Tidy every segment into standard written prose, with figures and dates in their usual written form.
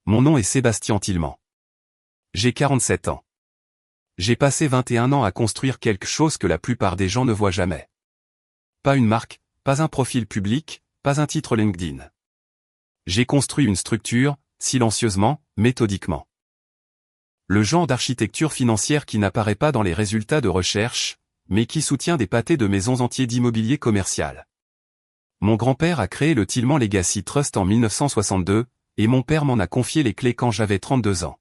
Mon nom est Sébastien Tillman. J'ai 47 ans. J'ai passé 21 ans à construire quelque chose que la plupart des gens ne voient jamais. Pas une marque, pas un profil public, pas un titre LinkedIn. J'ai construit une structure, silencieusement, méthodiquement. Le genre d'architecture financière qui n'apparaît pas dans les résultats de recherche, mais qui soutient des pâtés de maisons entiers d'immobilier commercial. Mon grand-père a créé le Tillman Legacy Trust en 1962, et mon père m'en a confié les clés quand j'avais 32 ans.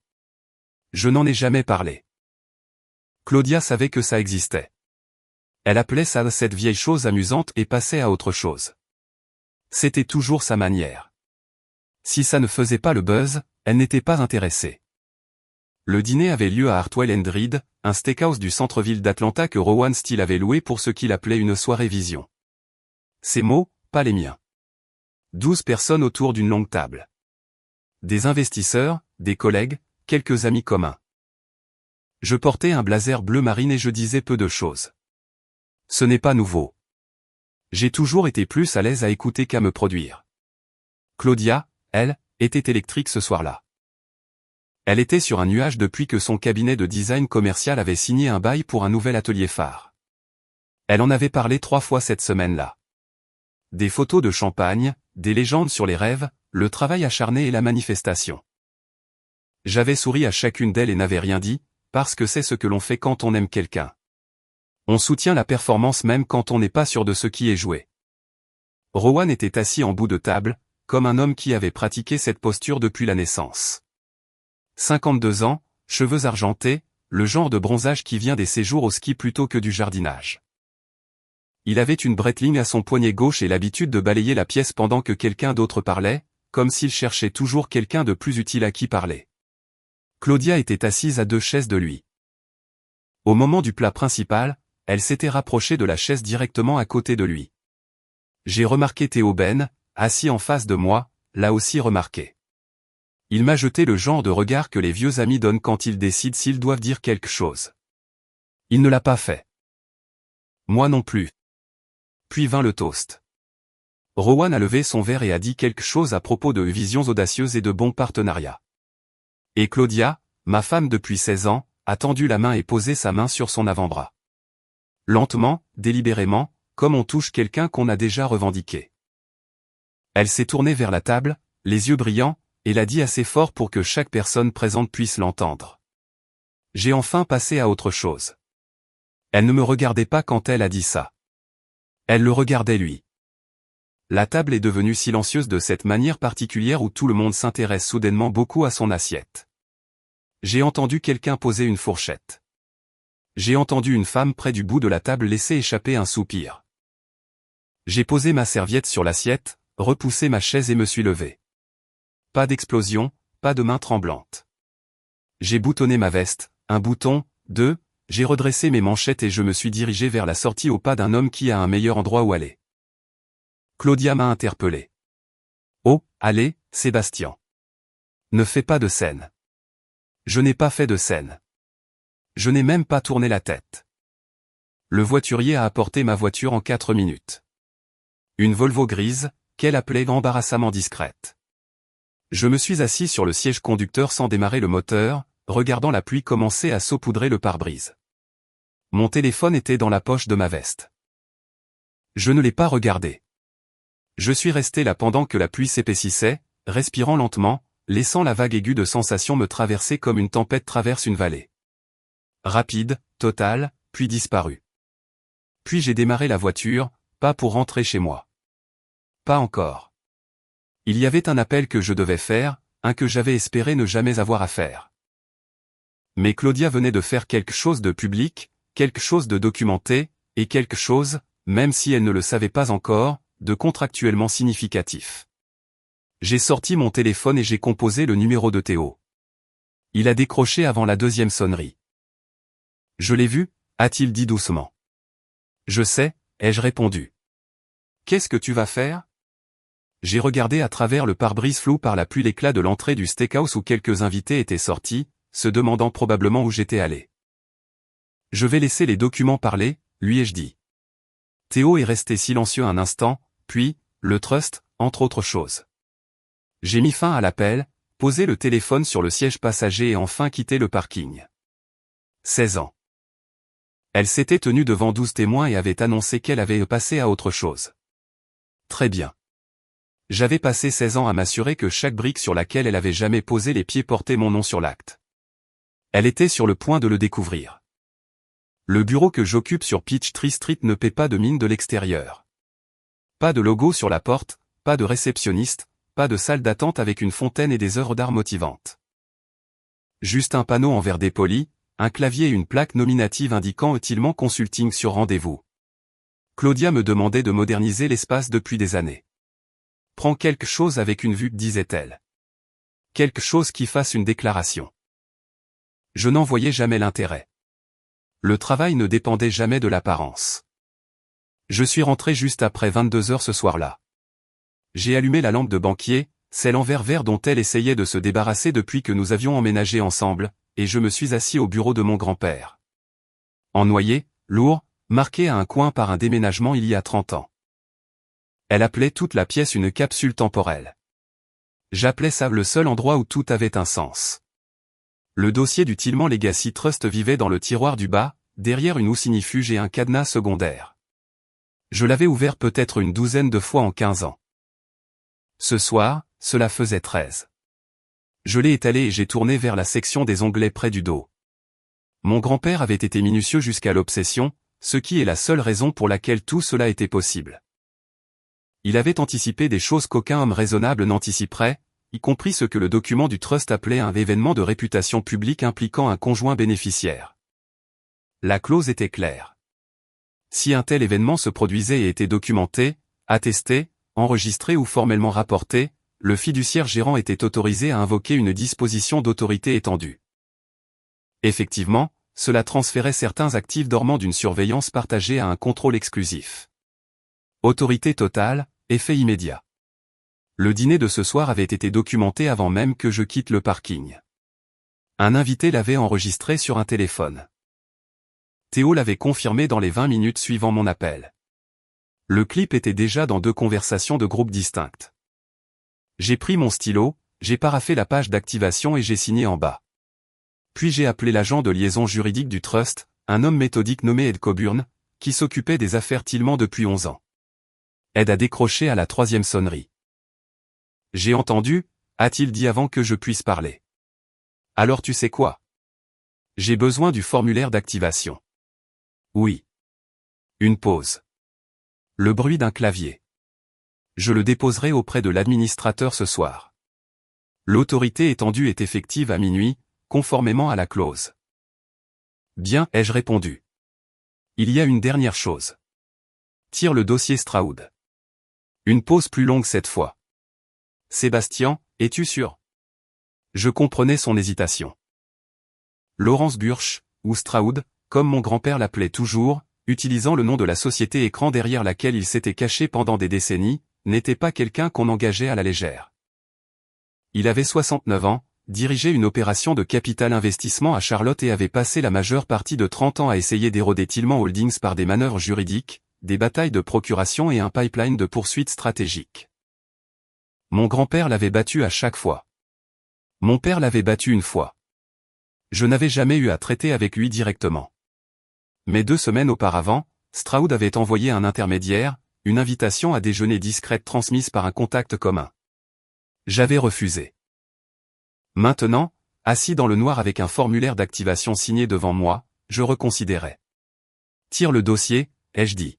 Je n'en ai jamais parlé. Claudia savait que ça existait. Elle appelait ça cette vieille chose amusante et passait à autre chose. C'était toujours sa manière. Si ça ne faisait pas le buzz, elle n'était pas intéressée. Le dîner avait lieu à Hartwell & Reed, un steakhouse du centre-ville d'Atlanta que Rowan Steele avait loué pour ce qu'il appelait une soirée vision. Ses mots, pas les miens. 12 personnes autour d'une longue table. Des investisseurs, des collègues, quelques amis communs. Je portais un blazer bleu marine et je disais peu de choses. Ce n'est pas nouveau. J'ai toujours été plus à l'aise à écouter qu'à me produire. Claudia, elle, était électrique ce soir-là. Elle était sur un nuage depuis que son cabinet de design commercial avait signé un bail pour un nouvel atelier phare. Elle en avait parlé 3 fois cette semaine-là. Des photos de champagne, des légendes sur les rêves, le travail acharné et la manifestation. J'avais souri à chacune d'elles et n'avais rien dit, parce que c'est ce que l'on fait quand on aime quelqu'un. On soutient la performance même quand on n'est pas sûr de ce qui est joué. Rowan était assis en bout de table, comme un homme qui avait pratiqué cette posture depuis la naissance. 52 ans, cheveux argentés, le genre de bronzage qui vient des séjours au ski plutôt que du jardinage. Il avait une Breitling à son poignet gauche et l'habitude de balayer la pièce pendant que quelqu'un d'autre parlait, comme s'il cherchait toujours quelqu'un de plus utile à qui parler. Claudia était assise à 2 chaises de lui. Au moment du plat principal, elle s'était rapprochée de la chaise directement à côté de lui. J'ai remarqué Theo Ben, assis en face de moi, l'a aussi remarqué. Il m'a jeté le genre de regard que les vieux amis donnent quand ils décident s'ils doivent dire quelque chose. Il ne l'a pas fait. Moi non plus. Puis vint le toast. Rowan a levé son verre et a dit quelque chose à propos de visions audacieuses et de bons partenariats. Et Claudia, ma femme depuis 16 ans, a tendu la main et posé sa main sur son avant-bras. Lentement, délibérément, comme on touche quelqu'un qu'on a déjà revendiqué. Elle s'est tournée vers la table, les yeux brillants, et l'a dit assez fort pour que chaque personne présente puisse l'entendre. J'ai enfin passé à autre chose. Elle ne me regardait pas quand elle a dit ça. Elle le regardait lui. La table est devenue silencieuse de cette manière particulière où tout le monde s'intéresse soudainement beaucoup à son assiette. J'ai entendu quelqu'un poser une fourchette. J'ai entendu une femme près du bout de la table laisser échapper un soupir. J'ai posé ma serviette sur l'assiette, repoussé ma chaise et me suis levé. Pas d'explosion, pas de main tremblante. J'ai boutonné ma veste, un bouton, 2, j'ai redressé mes manchettes et je me suis dirigé vers la sortie au pas d'un homme qui a un meilleur endroit où aller. Claudia m'a interpellé. Oh, allez, Sébastien. Ne fais pas de scène. Je n'ai pas fait de scène. Je n'ai même pas tourné la tête. Le voiturier a apporté ma voiture en 4 minutes. Une Volvo grise, qu'elle appelait embarrassamment discrète. Je me suis assis sur le siège conducteur sans démarrer le moteur, regardant la pluie commencer à saupoudrer le pare-brise. Mon téléphone était dans la poche de ma veste. Je ne l'ai pas regardé. Je suis resté là pendant que la pluie s'épaississait, respirant lentement, laissant la vague aiguë de sensations me traverser comme une tempête traverse une vallée. Rapide, totale, puis disparue. Puis j'ai démarré la voiture, pas pour rentrer chez moi. Pas encore. Il y avait un appel que je devais faire, un que j'avais espéré ne jamais avoir à faire. Mais Claudia venait de faire quelque chose de public, quelque chose de documenté, et quelque chose, même si elle ne le savait pas encore, de contractuellement significatif. J'ai sorti mon téléphone et j'ai composé le numéro de Théo. Il a décroché avant la 2e sonnerie. Je l'ai vu, a-t-il dit doucement. Je sais, ai-je répondu. Qu'est-ce que tu vas faire ? J'ai regardé à travers le pare-brise flou par la pluie l'éclat de l'entrée du steakhouse où quelques invités étaient sortis, se demandant probablement où j'étais allé. Je vais laisser les documents parler, lui ai-je dit. Théo est resté silencieux un instant, puis, le trust, entre autres choses. J'ai mis fin à l'appel, Poser le téléphone sur le siège passager et enfin quitter le parking. 16 ans. Elle s'était tenue devant 12 témoins et avait annoncé qu'elle avait passé à autre chose. Très bien. J'avais passé 16 ans à m'assurer que chaque brique sur laquelle elle avait jamais posé les pieds portait mon nom sur l'acte. Elle était sur le point de le découvrir. Le bureau que j'occupe sur Peachtree Street ne paie pas de mine de l'extérieur. Pas de logo sur la porte, pas de réceptionniste, pas de salle d'attente avec une fontaine et des œuvres d'art motivantes. Juste un panneau en verre dépoli, un clavier et une plaque nominative indiquant utilement consulting sur rendez-vous. Claudia me demandait de moderniser l'espace depuis des années. Prends quelque chose avec une vue, disait-elle. Quelque chose qui fasse une déclaration. Je n'en voyais jamais l'intérêt. Le travail ne dépendait jamais de l'apparence. Je suis rentré juste après 22 heures ce soir-là. J'ai allumé la lampe de banquier, celle en verre vert dont elle essayait de se débarrasser depuis que nous avions emménagé ensemble, et je me suis assis au bureau de mon grand-père. Ennoyé, lourd, marqué à un coin par un déménagement il y a 30 ans. Elle appelait toute la pièce une capsule temporelle. J'appelais ça le seul endroit où tout avait un sens. Le dossier du Tillman Legacy Trust vivait dans le tiroir du bas, derrière une houssinifuge et un cadenas secondaire. Je l'avais ouvert peut-être une douzaine de fois en 15 ans. Ce soir, cela faisait 13. Je l'ai étalé et j'ai tourné vers la section des onglets près du dos. Mon grand-père avait été minutieux jusqu'à l'obsession, ce qui est la seule raison pour laquelle tout cela était possible. Il avait anticipé des choses qu'aucun homme raisonnable n'anticiperait, y compris ce que le document du trust appelait un événement de réputation publique impliquant un conjoint bénéficiaire. La clause était claire. Si un tel événement se produisait et était documenté, attesté, enregistré ou formellement rapporté, le fiduciaire gérant était autorisé à invoquer une disposition d'autorité étendue. Effectivement, cela transférait certains actifs dormants d'une surveillance partagée à un contrôle exclusif. Autorité totale, effet immédiat. Le dîner de ce soir avait été documenté avant même que je quitte le parking. Un invité l'avait enregistré sur un téléphone. Théo l'avait confirmé dans les 20 minutes suivant mon appel. Le clip était déjà dans 2 conversations de groupe distinctes. J'ai pris mon stylo, j'ai paraphé la page d'activation et j'ai signé en bas. Puis j'ai appelé l'agent de liaison juridique du trust, un homme méthodique nommé Ed Coburn, qui s'occupait des affaires Tillman depuis 11 ans. Ed a décroché à la 3e sonnerie. J'ai entendu, a-t-il dit avant que je puisse parler. Alors tu sais quoi? J'ai besoin du formulaire d'activation. Oui. Une pause. Le bruit d'un clavier. Je le déposerai auprès de l'administrateur ce soir. L'autorité étendue est effective à minuit, conformément à la clause. Bien, ai-je répondu. Il y a une dernière chose. Tire le dossier Stroud. Une pause plus longue cette fois. Sébastien, es-tu sûr? Je comprenais son hésitation. Laurence Burch, ou Stroud, comme mon grand-père l'appelait toujours, utilisant le nom de la société écran derrière laquelle il s'était caché pendant des décennies, n'était pas quelqu'un qu'on engageait à la légère. Il avait 69 ans, dirigeait une opération de capital investissement à Charlotte et avait passé la majeure partie de 30 ans à essayer d'éroder Tillman Holdings par des manœuvres juridiques, des batailles de procuration et un pipeline de poursuites stratégiques. Mon grand-père l'avait battu à chaque fois. Mon père l'avait battu une fois. Je n'avais jamais eu à traiter avec lui directement. Mais 2 semaines auparavant, Stroud avait envoyé un intermédiaire, une invitation à déjeuner discrète transmise par un contact commun. J'avais refusé. Maintenant, assis dans le noir avec un formulaire d'activation signé devant moi, je reconsidérais. Tire le dossier, ai-je dit.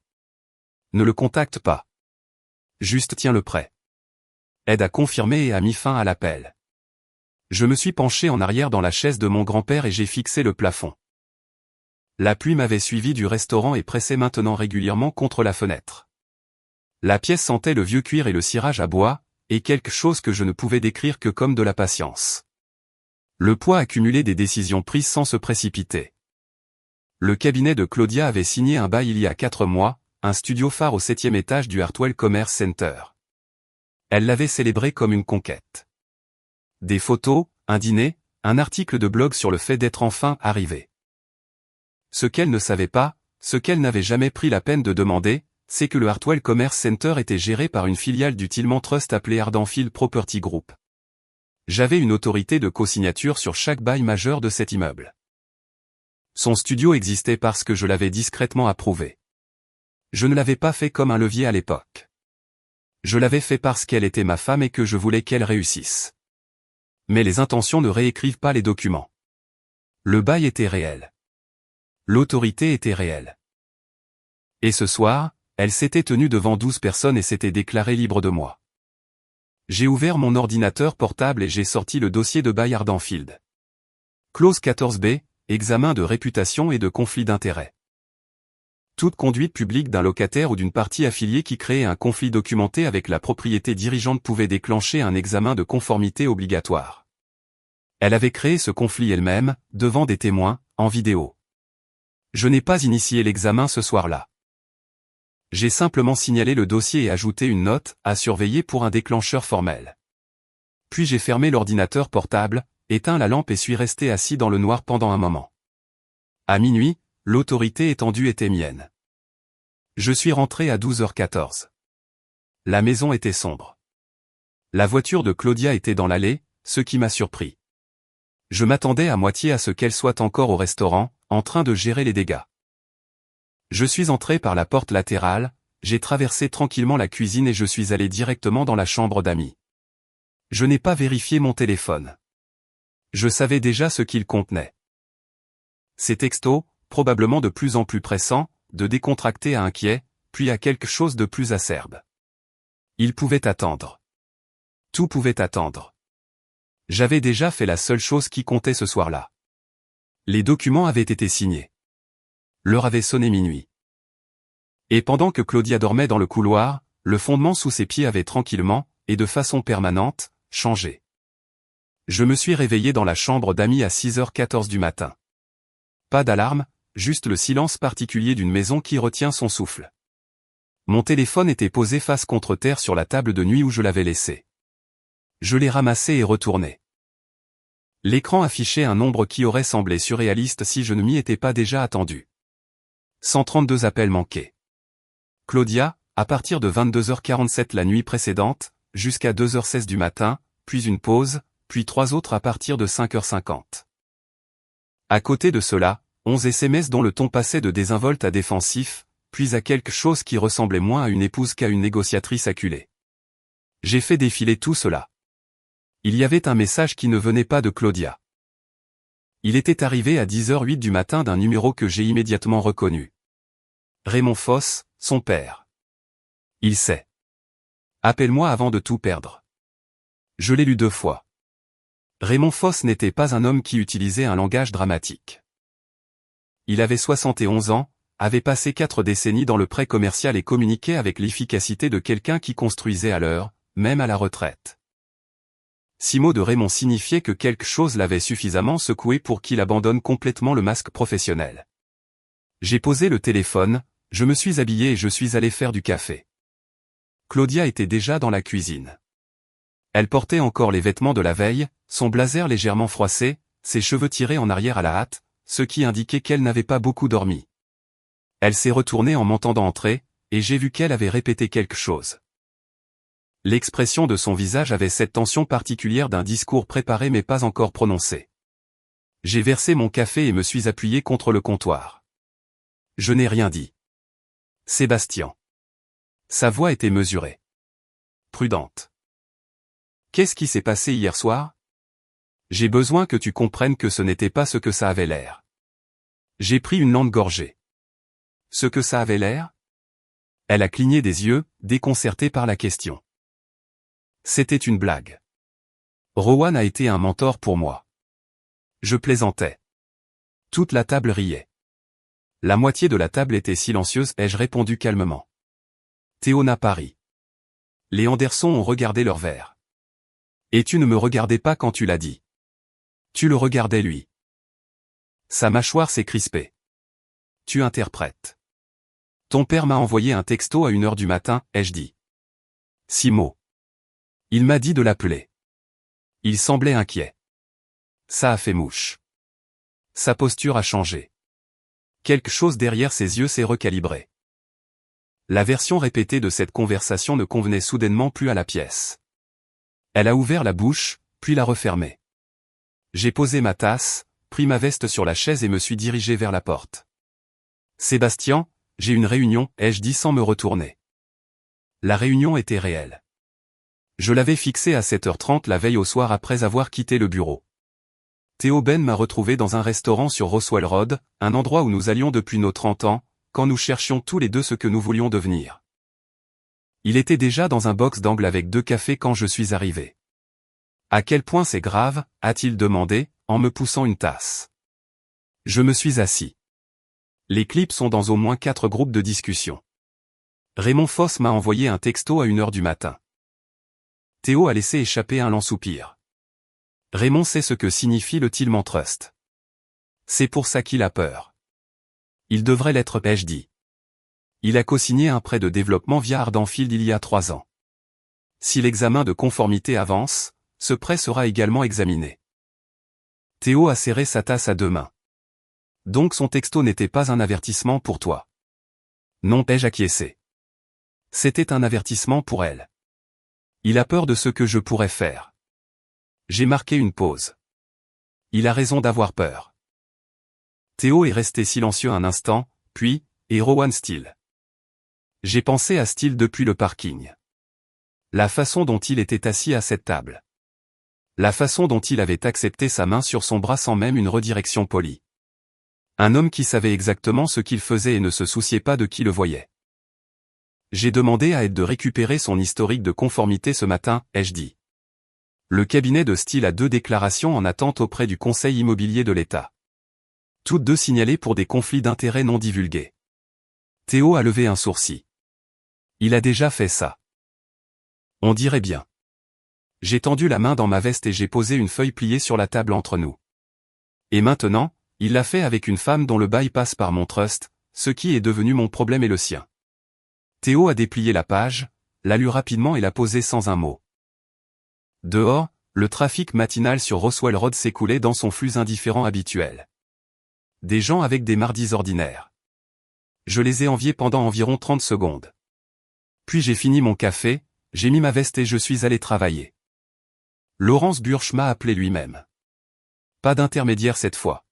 Ne le contacte pas. Juste tiens-le prêt. Ed a confirmé et a mis fin à l'appel. Je me suis penché en arrière dans la chaise de mon grand-père et j'ai fixé le plafond. La pluie m'avait suivi du restaurant et pressait maintenant régulièrement contre la fenêtre. La pièce sentait le vieux cuir et le cirage à bois, et quelque chose que je ne pouvais décrire que comme de la patience. Le poids accumulé des décisions prises sans se précipiter. Le cabinet de Claudia avait signé un bail il y a 4 mois, un studio phare au 7e étage du Hartwell Commerce Center. Elle l'avait célébré comme une conquête. Des photos, un dîner, un article de blog sur le fait d'être enfin arrivé. Ce qu'elle ne savait pas, ce qu'elle n'avait jamais pris la peine de demander, c'est que le Hartwell Commerce Center était géré par une filiale du Tillman Trust appelée Ardenfield Property Group. J'avais une autorité de co-signature sur chaque bail majeur de cet immeuble. Son studio existait parce que je l'avais discrètement approuvé. Je ne l'avais pas fait comme un levier à l'époque. Je l'avais fait parce qu'elle était ma femme et que je voulais qu'elle réussisse. Mais les intentions ne réécrivent pas les documents. Le bail était réel. L'autorité était réelle. Et ce soir, elle s'était tenue devant 12 personnes et s'était déclarée libre de moi. J'ai ouvert mon ordinateur portable et j'ai sorti le dossier de bail Ardenfield. Clause 14b, examen de réputation et de conflit d'intérêts. Toute conduite publique d'un locataire ou d'une partie affiliée qui créait un conflit documenté avec la propriété dirigeante pouvait déclencher un examen de conformité obligatoire. Elle avait créé ce conflit elle-même, devant des témoins, en vidéo. Je n'ai pas initié l'examen ce soir-là. J'ai simplement signalé le dossier et ajouté une note, à surveiller pour un déclencheur formel. Puis j'ai fermé l'ordinateur portable, éteint la lampe et suis resté assis dans le noir pendant un moment. À minuit, l'autorité étendue était mienne. Je suis rentré à 12h14. La maison était sombre. La voiture de Claudia était dans l'allée, ce qui m'a surpris. Je m'attendais à moitié à ce qu'elle soit encore au restaurant, en train de gérer les dégâts. Je suis entré par la porte latérale, j'ai traversé tranquillement la cuisine et je suis allé directement dans la chambre d'amis. Je n'ai pas vérifié mon téléphone. Je savais déjà ce qu'il contenait. Ces textos, probablement de plus en plus pressants, de décontractés à inquiets, puis à quelque chose de plus acerbe. Ils pouvaient attendre. Tout pouvait attendre. J'avais déjà fait la seule chose qui comptait ce soir-là. Les documents avaient été signés. L'heure avait sonné minuit. Et pendant que Claudia dormait dans le couloir, le fondement sous ses pieds avait tranquillement, et de façon permanente, changé. Je me suis réveillé dans la chambre d'amis à 6h14 du matin. Pas d'alarme, juste le silence particulier d'une maison qui retient son souffle. Mon téléphone était posé face contre terre sur la table de nuit où je l'avais laissé. Je l'ai ramassé et retourné. L'écran affichait un nombre qui aurait semblé surréaliste si je ne m'y étais pas déjà attendu. 132 appels manqués. Claudia, à partir de 22h47 la nuit précédente, jusqu'à 2h16 du matin, puis une pause, puis 3 autres à partir de 5h50. À côté de cela, 11 SMS dont le ton passait de désinvolte à défensif, puis à quelque chose qui ressemblait moins à une épouse qu'à une négociatrice acculée. J'ai fait défiler tout cela. Il y avait un message qui ne venait pas de Claudia. Il était arrivé à 10h08 du matin d'un numéro que j'ai immédiatement reconnu. Raymond Foss, son père. Il sait. Appelle-moi avant de tout perdre. Je l'ai lu 2 fois. Raymond Foss n'était pas un homme qui utilisait un langage dramatique. Il avait 71 ans, avait passé 4 décennies dans le prêt commercial et communiquait avec l'efficacité de quelqu'un qui construisait à l'heure, même à la retraite. 6 mots de Raymond signifiaient que quelque chose l'avait suffisamment secoué pour qu'il abandonne complètement le masque professionnel. J'ai posé le téléphone, je me suis habillé et je suis allé faire du café. Claudia était déjà dans la cuisine. Elle portait encore les vêtements de la veille, son blazer légèrement froissé, ses cheveux tirés en arrière à la hâte, ce qui indiquait qu'elle n'avait pas beaucoup dormi. Elle s'est retournée en m'entendant entrer, et j'ai vu qu'elle avait répété quelque chose. L'expression de son visage avait cette tension particulière d'un discours préparé mais pas encore prononcé. J'ai versé mon café et me suis appuyé contre le comptoir. Je n'ai rien dit. Sébastien. Sa voix était mesurée. Prudente. Qu'est-ce qui s'est passé hier soir? J'ai besoin que tu comprennes que ce n'était pas ce que ça avait l'air. J'ai pris une lente gorgée. Ce que ça avait l'air? Elle a cligné des yeux, déconcertée par la question. C'était une blague. Rowan a été un mentor pour moi. Je plaisantais. Toute la table riait. La moitié de la table était silencieuse, ai-je répondu calmement. Théo n'a pas ri. Les Anderson ont regardé leur verre. Et tu ne me regardais pas quand tu l'as dit. Tu le regardais lui. Sa mâchoire s'est crispée. Tu interprètes. Ton père m'a envoyé un texto à 1h du matin, ai-je dit. 6 mots. Il m'a dit de l'appeler. Il semblait inquiet. Ça a fait mouche. Sa posture a changé. Quelque chose derrière ses yeux s'est recalibré. La version répétée de cette conversation ne convenait soudainement plus à la pièce. Elle a ouvert la bouche, puis la refermé. J'ai posé ma tasse, pris ma veste sur la chaise et me suis dirigé vers la porte. Sébastien, j'ai une réunion, ai-je dit sans me retourner. La réunion était réelle. Je l'avais fixée à 7h30 la veille au soir après avoir quitté le bureau. Theo Ben m'a retrouvé dans un restaurant sur Roswell Road, un endroit où nous allions depuis nos 30 ans, quand nous cherchions tous les deux ce que nous voulions devenir. Il était déjà dans un box d'angle avec 2 cafés quand je suis arrivé. À quel point c'est grave, a-t-il demandé, en me poussant une tasse. Je me suis assis. Les clips sont dans au moins 4 groupes de discussion. Raymond Foss m'a envoyé un texto à 1h du matin. Theo a laissé échapper un lent soupir. Raymond sait ce que signifie le Tillman Trust. C'est pour ça qu'il a peur. Il devrait l'être, ai-je dit. Il a co-signé un prêt de développement via Ardenfield il y a 3 ans. Si l'examen de conformité avance, ce prêt sera également examiné. Theo a serré sa tasse à 2 mains. Donc son texto n'était pas un avertissement pour toi. Non, ai-je acquiescé. C'était un avertissement pour elle. Il a peur de ce que je pourrais faire. J'ai marqué une pause. Il a raison d'avoir peur. Theo est resté silencieux un instant, puis, et Rowan Steele. J'ai pensé à Steele depuis le parking. La façon dont il était assis à cette table. La façon dont il avait accepté sa main sur son bras sans même une redirection polie. Un homme qui savait exactement ce qu'il faisait et ne se souciait pas de qui le voyait. J'ai demandé à Ed de récupérer son historique de conformité ce matin, ai-je dit. Le cabinet de Steele a 2 déclarations en attente auprès du Conseil immobilier de l'État. Toutes 2 signalées pour des conflits d'intérêts non divulgués. Theo a levé un sourcil. Il a déjà fait ça. On dirait bien. J'ai tendu la main dans ma veste et j'ai posé une feuille pliée sur la table entre nous. Et maintenant, il l'a fait avec une femme dont le bail passe par mon trust, ce qui est devenu mon problème et le sien. Theo a déplié la page, l'a lu rapidement et l'a posée sans un mot. Dehors, le trafic matinal sur Roswell Road s'écoulait dans son flux indifférent habituel. Des gens avec des mardis ordinaires. Je les ai enviés pendant environ 30 secondes. Puis j'ai fini mon café, j'ai mis ma veste et je suis allé travailler. Lawrence Burch m'a appelé lui-même. Pas d'intermédiaire cette fois.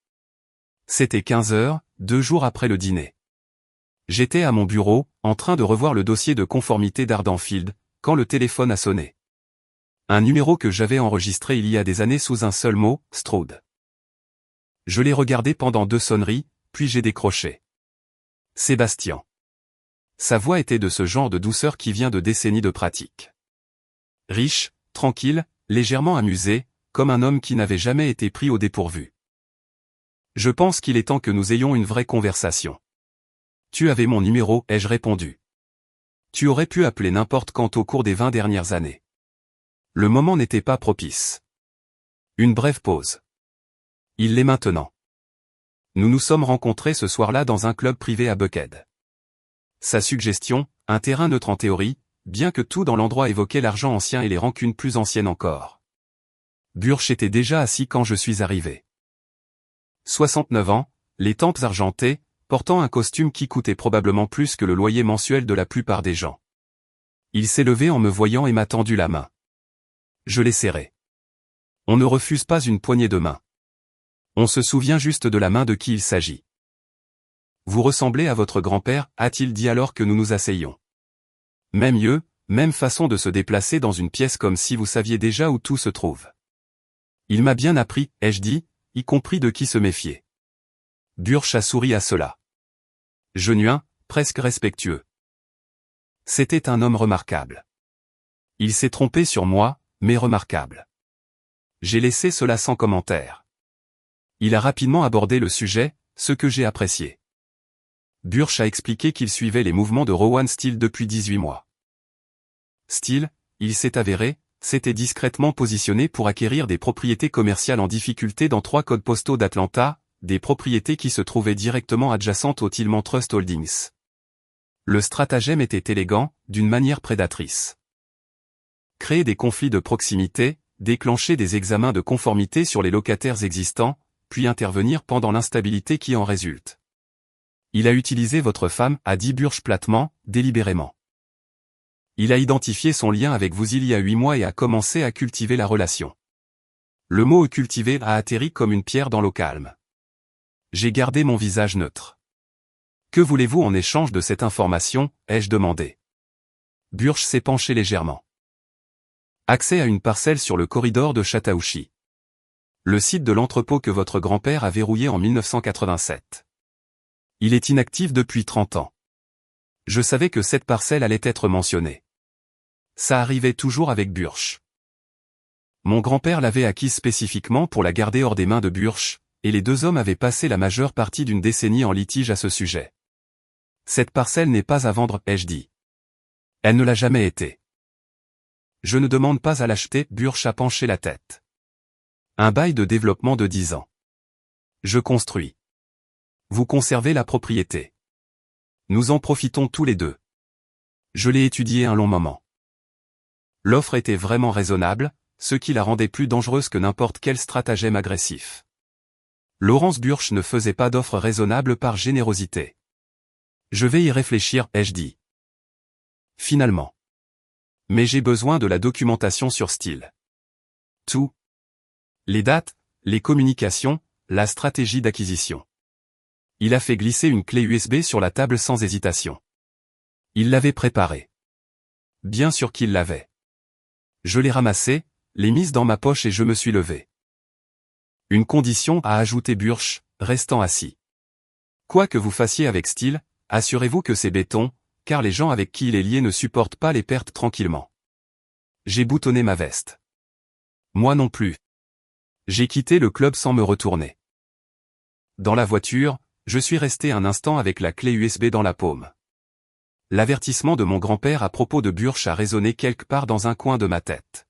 C'était 15h, 2 jours après le dîner. J'étais à mon bureau, en train de revoir le dossier de conformité d'Ardenfield, quand le téléphone a sonné. Un numéro que j'avais enregistré il y a des années sous un seul mot, Stroud. Je l'ai regardé pendant 2 sonneries, puis j'ai décroché. Sébastien. Sa voix était de ce genre de douceur qui vient de décennies de pratique. Riche, tranquille, légèrement amusé, comme un homme qui n'avait jamais été pris au dépourvu. Je pense qu'il est temps que nous ayons une vraie conversation. Tu avais mon numéro, ai-je répondu. Tu aurais pu appeler n'importe quand au cours des 20 dernières années. Le moment n'était pas propice. Une brève pause. Il l'est maintenant. Nous nous sommes rencontrés ce soir-là dans un club privé à Buckhead. Sa suggestion, un terrain neutre en théorie, bien que tout dans l'endroit évoquait l'argent ancien et les rancunes plus anciennes encore. Burch était déjà assis quand je suis arrivé. 69 ans, les tempes argentées, portant un costume qui coûtait probablement plus que le loyer mensuel de la plupart des gens. Il s'est levé en me voyant et m'a tendu la main. Je l'ai serré. On ne refuse pas une poignée de main. On se souvient juste de la main de qui il s'agit. Vous ressemblez à votre grand-père, a-t-il dit alors que nous nous asseyions. Même lieu, même façon de se déplacer dans une pièce comme si vous saviez déjà où tout se trouve. Il m'a bien appris, ai-je dit, y compris de qui se méfier. Burch a souri à cela. Genuin, presque respectueux. C'était un homme remarquable. Il s'est trompé sur moi, mais remarquable. J'ai laissé cela sans commentaire. Il a rapidement abordé le sujet, ce que j'ai apprécié. Burch a expliqué qu'il suivait les mouvements de Rowan Steele depuis 18 mois. Steele, il s'est avéré, s'était discrètement positionné pour acquérir des propriétés commerciales en difficulté dans 3 codes postaux d'Atlanta, des propriétés qui se trouvaient directement adjacentes au Tillman Trust Holdings. Le stratagème était élégant, d'une manière prédatrice. Créer des conflits de proximité, déclencher des examens de conformité sur les locataires existants, puis intervenir pendant l'instabilité qui en résulte. Il a utilisé votre femme, a dit Burch platement, délibérément. Il a identifié son lien avec vous il y a 8 mois et a commencé à cultiver la relation. Le mot cultivé a atterri comme une pierre dans l'eau calme. J'ai gardé mon visage neutre. Que voulez-vous en échange de cette information, ai-je demandé. Burch s'est penché légèrement. Accès à une parcelle sur le corridor de Chattahoochee. Le site de l'entrepôt que votre grand-père a verrouillé en 1987. Il est inactif depuis 30 ans. Je savais que cette parcelle allait être mentionnée. Ça arrivait toujours avec Burch. Mon grand-père l'avait acquise spécifiquement pour la garder hors des mains de Burch, et les deux hommes avaient passé la majeure partie d'une décennie en litige à ce sujet. Cette parcelle n'est pas à vendre, ai-je dit. Elle ne l'a jamais été. Je ne demande pas à l'acheter, Burch a penché la tête. Un bail de développement de 10 ans. Je construis. Vous conservez la propriété. Nous en profitons tous les deux. Je l'ai étudié un long moment. L'offre était vraiment raisonnable, ce qui la rendait plus dangereuse que n'importe quel stratagème agressif. Lawrence Burch ne faisait pas d'offre raisonnable par générosité. Je vais y réfléchir, ai-je dit. Finalement. Mais j'ai besoin de la documentation sur Steele. Tout. Les dates, les communications, la stratégie d'acquisition. Il a fait glisser une clé USB sur la table sans hésitation. Il l'avait préparée. Bien sûr qu'il l'avait. Je l'ai ramassée, l'ai mise dans ma poche et je me suis levé. Une condition, a ajouté Burch, restant assis. Quoi que vous fassiez avec Steele, assurez-vous que c'est béton, car les gens avec qui il est lié ne supportent pas les pertes tranquillement. J'ai boutonné ma veste. Moi non plus. J'ai quitté le club sans me retourner. Dans la voiture, je suis resté un instant avec la clé USB dans la paume. L'avertissement de mon grand-père à propos de Burch a résonné quelque part dans un coin de ma tête.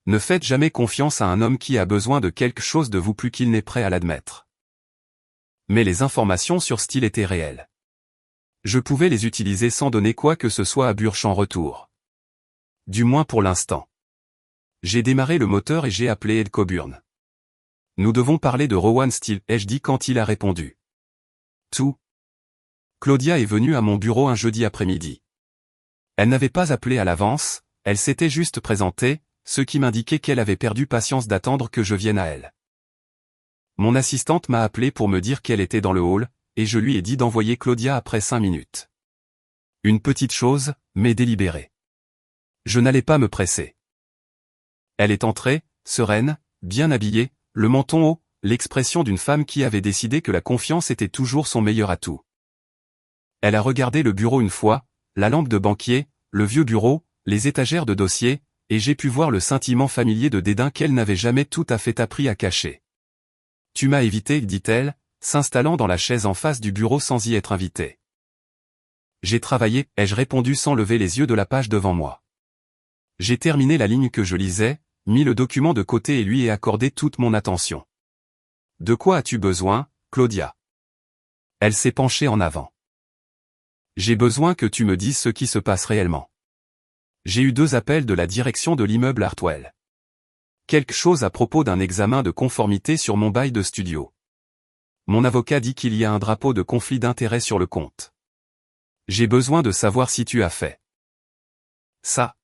Ne faites jamais confiance à un homme qui a besoin de quelque chose de vous plus qu'il n'est prêt à l'admettre. Mais les informations sur Steele étaient réelles. Je pouvais les utiliser sans donner quoi que ce soit à Burch en retour. Du moins pour l'instant. J'ai démarré le moteur et j'ai appelé Ed Coburn. Nous devons parler de Rowan Steele, ai-je dit quand il a répondu. Tout. Claudia est venue à mon bureau un jeudi après-midi. Elle n'avait pas appelé à l'avance, elle s'était juste présentée, ce qui m'indiquait qu'elle avait perdu patience d'attendre que je vienne à elle. Mon assistante m'a appelé pour me dire qu'elle était dans le hall, et je lui ai dit d'envoyer Claudia après 5 minutes. Une petite chose, mais délibérée. Je n'allais pas me presser. Elle est entrée, sereine, bien habillée, le menton haut, l'expression d'une femme qui avait décidé que la confiance était toujours son meilleur atout. Elle a regardé le bureau une fois, la lampe de banquier, le vieux bureau, les étagères de dossiers, et j'ai pu voir le scintillement familier de dédain qu'elle n'avait jamais tout à fait appris à cacher. « Tu m'as évité, dit-elle, s'installant dans la chaise en face du bureau sans y être invitée. J'ai travaillé, ai-je répondu sans lever les yeux de la page devant moi. J'ai terminé la ligne que je lisais, mis le document de côté et lui ai accordé toute mon attention. De quoi as-tu besoin, Claudia? Elle s'est penchée en avant. J'ai besoin que tu me dises ce qui se passe réellement. J'ai eu 2 appels de la direction de l'immeuble Hartwell. Quelque chose à propos d'un examen de conformité sur mon bail de studio. Mon avocat dit qu'il y a un drapeau de conflit d'intérêts sur le compte. J'ai besoin de savoir si tu as fait ça.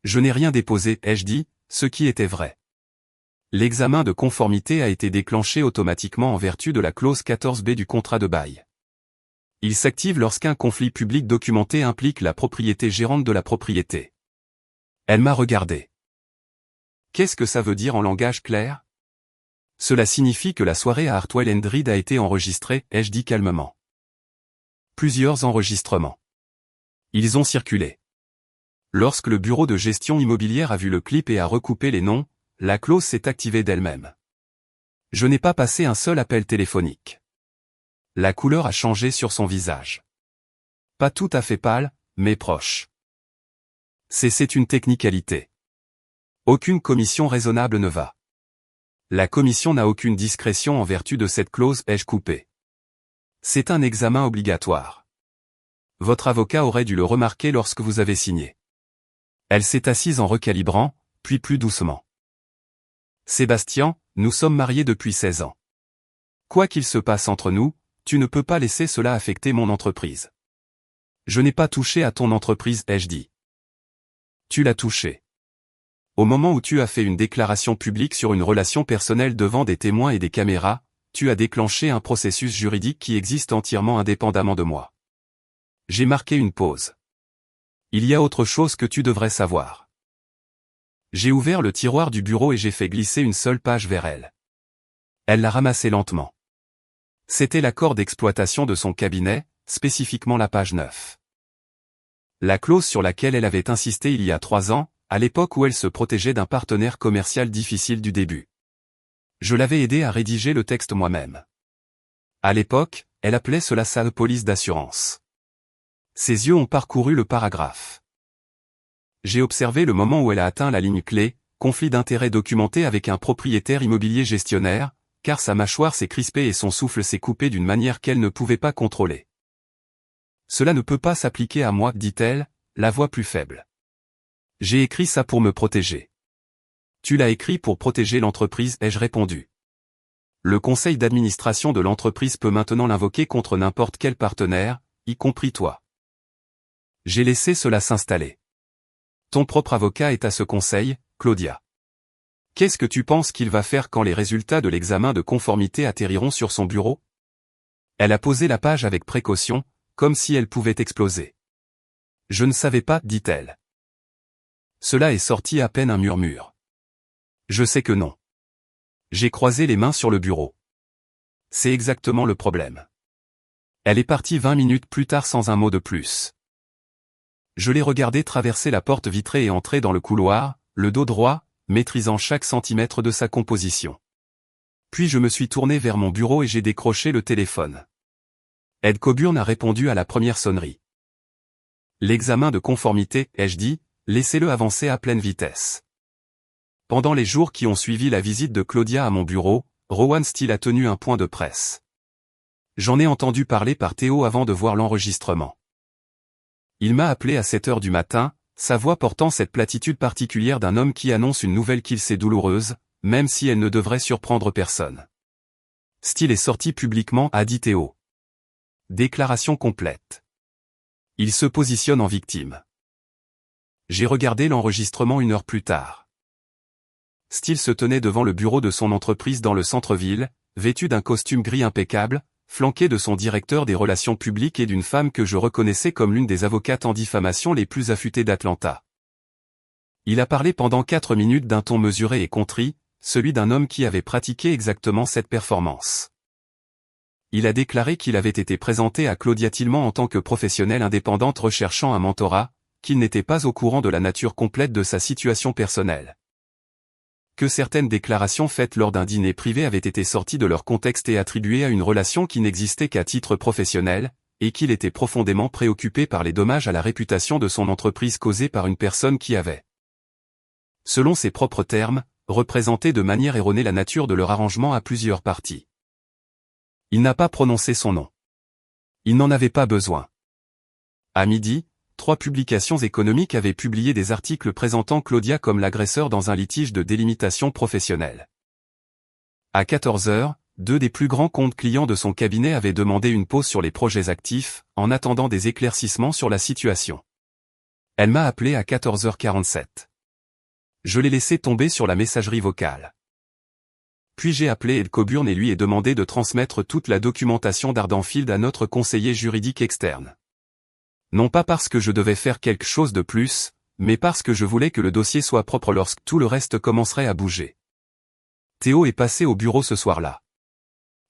Je n'ai rien déposé, ai-je dit, ce qui était vrai. L'examen de conformité a été déclenché automatiquement en vertu de la clause 14b du contrat de bail. Il s'active lorsqu'un conflit public documenté implique la propriété gérante de la propriété. Elle m'a regardé. Qu'est-ce que ça veut dire en langage clair? Cela signifie que la soirée à Hartwell & Reed a été enregistrée, ai-je dit calmement. Plusieurs enregistrements. Ils ont circulé. Lorsque le bureau de gestion immobilière a vu le clip et a recoupé les noms, la clause s'est activée d'elle-même. Je n'ai pas passé un seul appel téléphonique. La couleur a changé sur son visage. Pas tout à fait pâle, mais proche. C'est une technicalité. Aucune commission raisonnable ne va. La commission n'a aucune discrétion en vertu de cette clause, ai-je coupé. C'est un examen obligatoire. Votre avocat aurait dû le remarquer lorsque vous avez signé. Elle s'est assise en recalibrant, puis plus doucement. Sébastien, nous sommes mariés depuis 16 ans. Quoi qu'il se passe entre nous, tu ne peux pas laisser cela affecter mon entreprise. Je n'ai pas touché à ton entreprise, ai-je dit. Tu l'as touché. Au moment où tu as fait une déclaration publique sur une relation personnelle devant des témoins et des caméras, tu as déclenché un processus juridique qui existe entièrement indépendamment de moi. J'ai marqué une pause. Il y a autre chose que tu devrais savoir. J'ai ouvert le tiroir du bureau et j'ai fait glisser une seule page vers elle. Elle l'a ramassée lentement. C'était l'accord d'exploitation de son cabinet, spécifiquement la page 9. La clause sur laquelle elle avait insisté il y a 3 ans, à l'époque où elle se protégeait d'un partenaire commercial difficile du début. Je l'avais aidé à rédiger le texte moi-même. À l'époque, elle appelait cela sa police d'assurance. Ses yeux ont parcouru le paragraphe. J'ai observé le moment où elle a atteint la ligne clé, conflit d'intérêts documenté avec un propriétaire immobilier gestionnaire, car sa mâchoire s'est crispée et son souffle s'est coupé d'une manière qu'elle ne pouvait pas contrôler. Cela ne peut pas s'appliquer à moi, dit-elle, la voix plus faible. J'ai écrit ça pour me protéger. Tu l'as écrit pour protéger l'entreprise, ai-je répondu. Le conseil d'administration de l'entreprise peut maintenant l'invoquer contre n'importe quel partenaire, y compris toi. J'ai laissé cela s'installer. Ton propre avocat est à ce conseil, Claudia. Qu'est-ce que tu penses qu'il va faire quand les résultats de l'examen de conformité atterriront sur son bureau? Elle a posé la page avec précaution, comme si elle pouvait exploser. Je ne savais pas, dit-elle. Cela est sorti à peine un murmure. Je sais que non. J'ai croisé les mains sur le bureau. C'est exactement le problème. Elle est partie 20 minutes plus tard sans un mot de plus. Je l'ai regardée traverser la porte vitrée et entrer dans le couloir, le dos droit, maîtrisant chaque centimètre de sa composition. Puis je me suis tourné vers mon bureau et j'ai décroché le téléphone. Ed Coburn a répondu à la première sonnerie. L'examen de conformité, ai-je dit, laissez-le avancer à pleine vitesse. Pendant les jours qui ont suivi la visite de Claudia à mon bureau, Rowan Steele a tenu un point de presse. J'en ai entendu parler par Théo avant de voir l'enregistrement. Il m'a appelé à 7 heures du matin, sa voix portant cette platitude particulière d'un homme qui annonce une nouvelle qu'il sait douloureuse, même si elle ne devrait surprendre personne. Steele est sorti publiquement, a dit Théo. Déclaration complète. Il se positionne en victime. J'ai regardé l'enregistrement 1 heure plus tard. Steele se tenait devant le bureau de son entreprise dans le centre-ville, vêtu d'un costume gris impeccable, flanqué de son directeur des relations publiques et d'une femme que je reconnaissais comme l'une des avocates en diffamation les plus affûtées d'Atlanta. Il a parlé pendant 4 minutes d'un ton mesuré et contrit, celui d'un homme qui avait pratiqué exactement cette performance. Il a déclaré qu'il avait été présenté à Claudia Tillman en tant que professionnelle indépendante recherchant un mentorat, qu'il n'était pas au courant de la nature complète de sa situation personnelle. Que certaines déclarations faites lors d'un dîner privé avaient été sorties de leur contexte et attribuées à une relation qui n'existait qu'à titre professionnel, et qu'il était profondément préoccupé par les dommages à la réputation de son entreprise causés par une personne qui avait, selon ses propres termes, représenté de manière erronée la nature de leur arrangement à plusieurs parties. Il n'a pas prononcé son nom. Il n'en avait pas besoin. À midi, 3 publications économiques avaient publié des articles présentant Claudia comme l'agresseur dans un litige de délimitation professionnelle. À 14 heures, 2 des plus grands comptes clients de son cabinet avaient demandé une pause sur les projets actifs, en attendant des éclaircissements sur la situation. Elle m'a appelé à 14h47. Je l'ai laissé tomber sur la messagerie vocale. Puis j'ai appelé Ed Coburn et lui ai demandé de transmettre toute la documentation d'Ardenfield à notre conseiller juridique externe. Non pas parce que je devais faire quelque chose de plus, mais parce que je voulais que le dossier soit propre lorsque tout le reste commencerait à bouger. Théo est passé au bureau ce soir-là.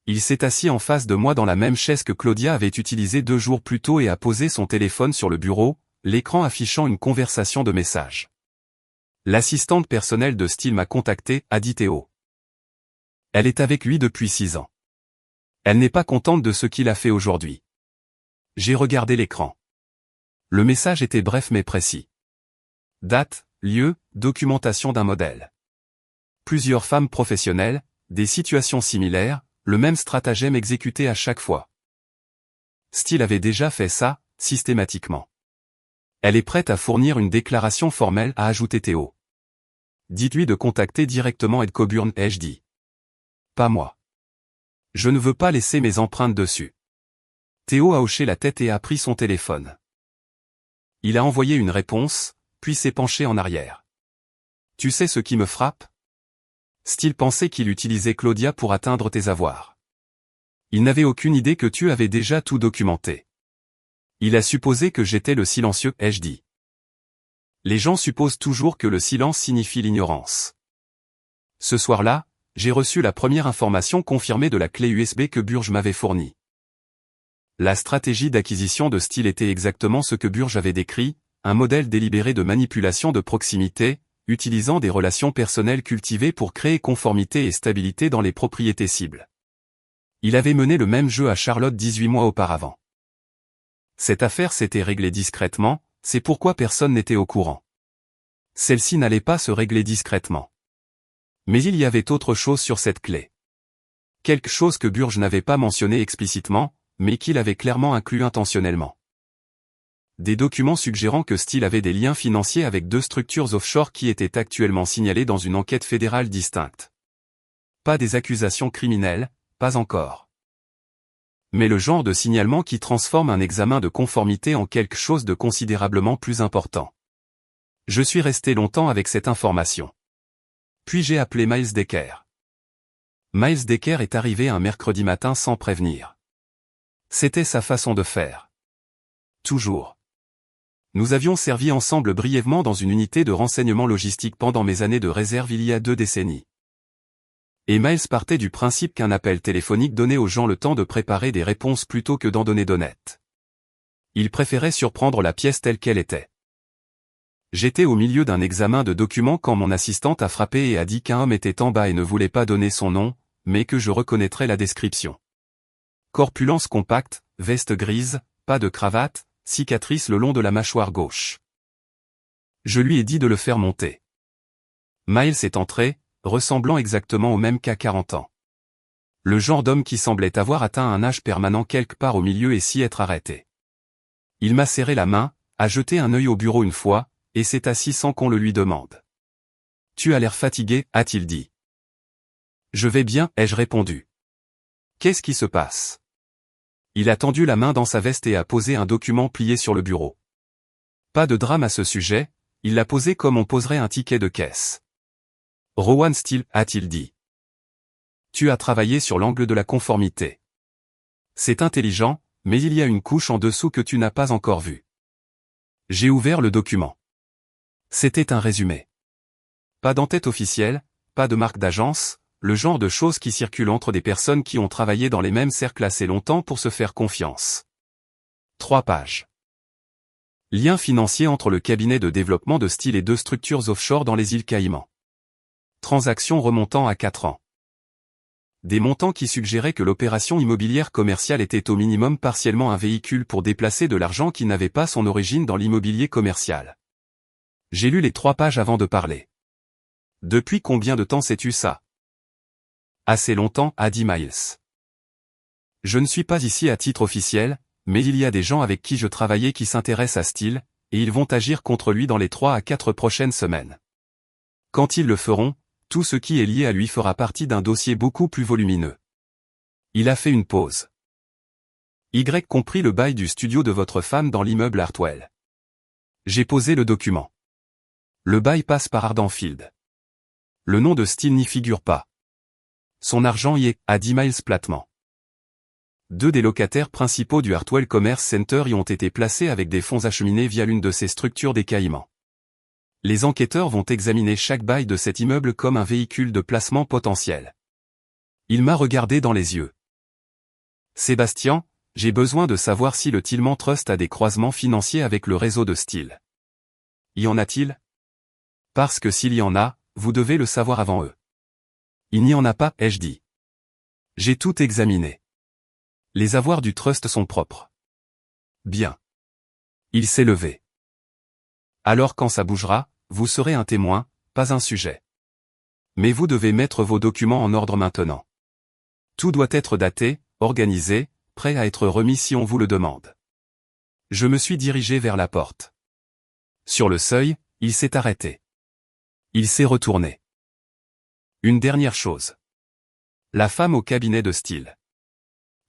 Il s'est assis en face de moi dans la même chaise que Claudia avait utilisée 2 jours plus tôt et a posé son téléphone sur le bureau, l'écran affichant une conversation de messages. L'assistante personnelle de Steele m'a contacté, a dit Théo. Elle est avec lui depuis 6 ans. Elle n'est pas contente de ce qu'il a fait aujourd'hui. J'ai regardé l'écran. Le message était bref mais précis. Date, lieu, documentation d'un modèle. Plusieurs femmes professionnelles, des situations similaires, le même stratagème exécuté à chaque fois. Steele avait déjà fait ça, systématiquement. Elle est prête à fournir une déclaration formelle, a ajouté Théo. Dites-lui de contacter directement Ed Coburn, ai-je dit. Pas moi. Je ne veux pas laisser mes empreintes dessus. Théo a hoché la tête et a pris son téléphone. Il a envoyé une réponse, puis s'est penché en arrière. Tu sais ce qui me frappe? Steele pensait qu'il utilisait Claudia pour atteindre tes avoirs. Il n'avait aucune idée que tu avais déjà tout documenté. Il a supposé que j'étais le silencieux, ai-je dit. Les gens supposent toujours que le silence signifie l'ignorance. Ce soir-là, j'ai reçu la première information confirmée de la clé USB que Burge m'avait fournie. La stratégie d'acquisition de Steele était exactement ce que Burge avait décrit, un modèle délibéré de manipulation de proximité, utilisant des relations personnelles cultivées pour créer conformité et stabilité dans les propriétés cibles. Il avait mené le même jeu à Charlotte 18 mois auparavant. Cette affaire s'était réglée discrètement, c'est pourquoi personne n'était au courant. Celle-ci n'allait pas se régler discrètement. Mais il y avait autre chose sur cette clé. Quelque chose que Burge n'avait pas mentionné explicitement, mais qu'il avait clairement inclus intentionnellement. Des documents suggérant que Steele avait des liens financiers avec 2 structures offshore qui étaient actuellement signalées dans une enquête fédérale distincte. Pas des accusations criminelles, pas encore. Mais le genre de signalement qui transforme un examen de conformité en quelque chose de considérablement plus important. Je suis resté longtemps avec cette information. Puis j'ai appelé Miles Decker. Miles Decker est arrivé un mercredi matin sans prévenir. C'était sa façon de faire. Toujours. Nous avions servi ensemble brièvement dans une unité de renseignement logistique pendant mes années de réserve il y a 2 décennies. Et Miles partait du principe qu'un appel téléphonique donnait aux gens le temps de préparer des réponses plutôt que d'en donner d'honnêtes. Il préférait surprendre la pièce telle qu'elle était. J'étais au milieu d'un examen de documents quand mon assistante a frappé et a dit qu'un homme était en bas et ne voulait pas donner son nom, mais que je reconnaîtrais la description. Corpulence compacte, veste grise, pas de cravate, cicatrice le long de la mâchoire gauche. Je lui ai dit de le faire monter. Miles est entré, ressemblant exactement au même qu'à 40 ans. Le genre d'homme qui semblait avoir atteint un âge permanent quelque part au milieu et s'y être arrêté. Il m'a serré la main, a jeté un œil au bureau une fois, et s'est assis sans qu'on le lui demande. « Tu as l'air fatigué, a-t-il dit. »« Je vais bien, ai-je répondu. »« Qu'est-ce qui se passe ?» Il a tendu la main dans sa veste et a posé un document plié sur le bureau. Pas de drame à ce sujet, il l'a posé comme on poserait un ticket de caisse. « Rowan Steele, a-t-il dit. Tu as travaillé sur l'angle de la conformité. C'est intelligent, mais il y a une couche en dessous que tu n'as pas encore vue. » J'ai ouvert le document. C'était un résumé. Pas d'entête officielle, pas de marque d'agence, le genre de choses qui circulent entre des personnes qui ont travaillé dans les mêmes cercles assez longtemps pour se faire confiance. 3 pages. Lien financier entre le cabinet de développement de Steele et 2 structures offshore dans les îles Caïmans. Transactions remontant à 4 ans. Des montants qui suggéraient que l'opération immobilière commerciale était au minimum partiellement un véhicule pour déplacer de l'argent qui n'avait pas son origine dans l'immobilier commercial. J'ai lu les 3 pages avant de parler. Depuis combien de temps sais-tu ça? Assez longtemps, a dit Miles. Je ne suis pas ici à titre officiel, mais il y a des gens avec qui je travaillais qui s'intéressent à Steele, et ils vont agir contre lui dans les 3 à 4 prochaines semaines. Quand ils le feront, tout ce qui est lié à lui fera partie d'un dossier beaucoup plus volumineux. Il a fait une pause. Y compris le bail du studio de votre femme dans l'immeuble Hartwell. J'ai posé le document. Le bail passe par Ardenfield. Le nom de Steele n'y figure pas. Son argent y est, a dit Miles platement. 2 des locataires principaux du Hartwell Commerce Center y ont été placés avec des fonds acheminés via l'une de ces structures des Caïmans. Les enquêteurs vont examiner chaque bail de cet immeuble comme un véhicule de placement potentiel. Il m'a regardé dans les yeux. Sébastien, j'ai besoin de savoir si le Tillman Trust a des croisements financiers avec le réseau de Steele. Y en a-t-il? Parce que s'il y en a, vous devez le savoir avant eux. Il n'y en a pas, ai-je dit. J'ai tout examiné. Les avoirs du trust sont propres. Bien. Il s'est levé. Alors quand ça bougera, vous serez un témoin, pas un sujet. Mais vous devez mettre vos documents en ordre maintenant. Tout doit être daté, organisé, prêt à être remis si on vous le demande. Je me suis dirigé vers la porte. Sur le seuil, il s'est arrêté. Il s'est retourné. Une dernière chose. La femme au cabinet de Steele.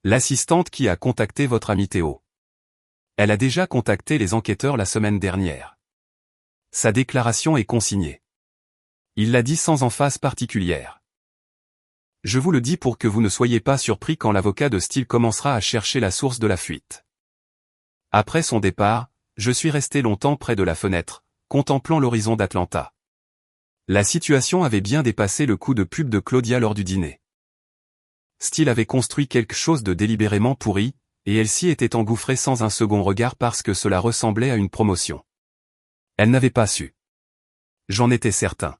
L'assistante qui a contacté votre ami Théo. Elle a déjà contacté les enquêteurs la semaine dernière. Sa déclaration est consignée. Il l'a dit sans emphase particulière. Je vous le dis pour que vous ne soyez pas surpris quand l'avocat de Steele commencera à chercher la source de la fuite. Après son départ, je suis resté longtemps près de la fenêtre, contemplant l'horizon d'Atlanta. La situation avait bien dépassé le coup de pub de Claudia lors du dîner. Steele avait construit quelque chose de délibérément pourri, et elle s'y était engouffrée sans un second regard parce que cela ressemblait à une promotion. Elle n'avait pas su. J'en étais certain.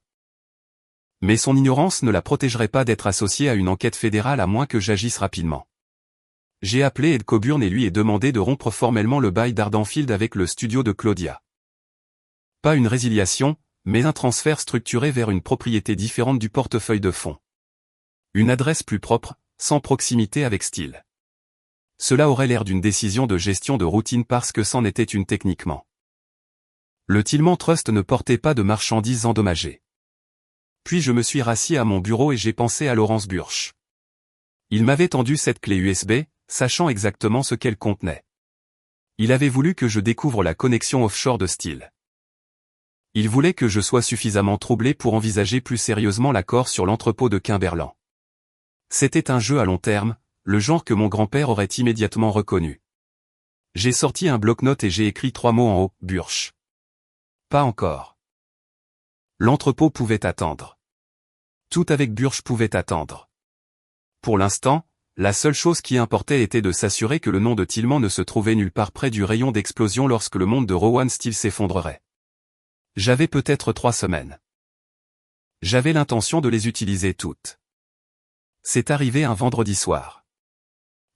Mais son ignorance ne la protégerait pas d'être associée à une enquête fédérale à moins que j'agisse rapidement. J'ai appelé Ed Coburn et lui ai demandé de rompre formellement le bail d'Ardenfield avec le studio de Claudia. Pas une résiliation, mais un transfert structuré vers une propriété différente du portefeuille de fonds. Une adresse plus propre, sans proximité avec Steele. Cela aurait l'air d'une décision de gestion de routine parce que c'en était une techniquement. Le Tillman Trust ne portait pas de marchandises endommagées. Puis je me suis rassis à mon bureau et j'ai pensé à Laurence Burch. Il m'avait tendu cette clé USB, sachant exactement ce qu'elle contenait. Il avait voulu que je découvre la connexion offshore de Steele. Il voulait que je sois suffisamment troublé pour envisager plus sérieusement l'accord sur l'entrepôt de Kimberland. C'était un jeu à long terme, le genre que mon grand-père aurait immédiatement reconnu. J'ai sorti un bloc-notes et j'ai écrit 3 mots en haut, Burch. Pas encore. L'entrepôt pouvait attendre. Tout avec Burch pouvait attendre. Pour l'instant, la seule chose qui importait était de s'assurer que le nom de Tillman ne se trouvait nulle part près du rayon d'explosion lorsque le monde de Rowan Steele s'effondrerait. J'avais peut-être 3 semaines. J'avais l'intention de les utiliser toutes. C'est arrivé un vendredi soir.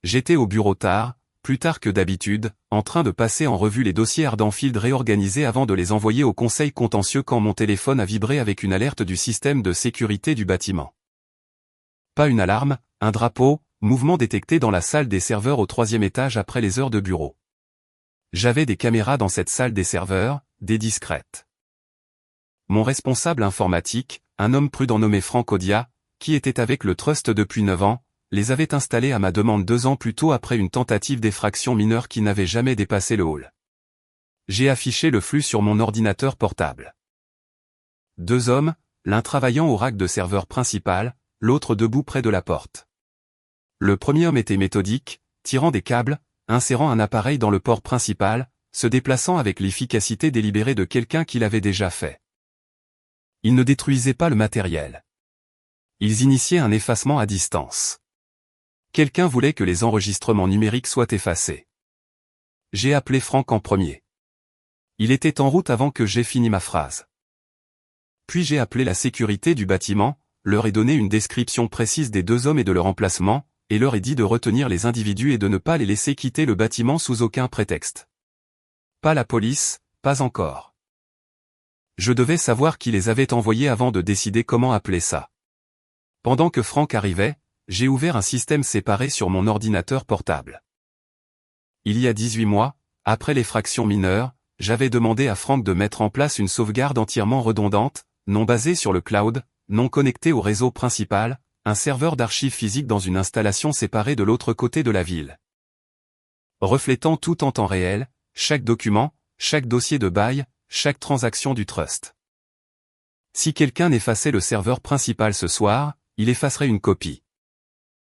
J'étais au bureau tard, plus tard que d'habitude, en train de passer en revue les dossiers Ardenfield réorganisés avant de les envoyer au conseil contentieux quand mon téléphone a vibré avec une alerte du système de sécurité du bâtiment. Pas une alarme, un drapeau, mouvement détecté dans la salle des serveurs au 3e étage après les heures de bureau. J'avais des caméras dans cette salle des serveurs, des discrètes. Mon responsable informatique, un homme prudent nommé Frank Odia, qui était avec le Trust depuis 9 ans, les avait installés à ma demande 2 ans plus tôt après une tentative d'effraction mineure qui n'avait jamais dépassé le hall. J'ai affiché le flux sur mon ordinateur portable. 2 hommes, l'un travaillant au rack de serveur principal, l'autre debout près de la porte. Le premier homme était méthodique, tirant des câbles, insérant un appareil dans le port principal, se déplaçant avec l'efficacité délibérée de quelqu'un qui l'avait déjà fait. Ils ne détruisaient pas le matériel. Ils initiaient un effacement à distance. Quelqu'un voulait que les enregistrements numériques soient effacés. J'ai appelé Frank en premier. Il était en route avant que j'aie fini ma phrase. Puis j'ai appelé la sécurité du bâtiment, leur ai donné une description précise des 2 hommes et de leur emplacement, et leur ai dit de retenir les individus et de ne pas les laisser quitter le bâtiment sous aucun prétexte. Pas la police, pas encore. Je devais savoir qui les avait envoyés avant de décider comment appeler ça. Pendant que Frank arrivait, j'ai ouvert un système séparé sur mon ordinateur portable. Il y a 18 mois, après l'effraction mineure, j'avais demandé à Frank de mettre en place une sauvegarde entièrement redondante, non basée sur le cloud, non connectée au réseau principal, un serveur d'archives physique dans une installation séparée de l'autre côté de la ville. Reflétant tout en temps réel, chaque document, chaque dossier de bail, chaque transaction du trust. Si quelqu'un effaçait le serveur principal ce soir, il effacerait une copie.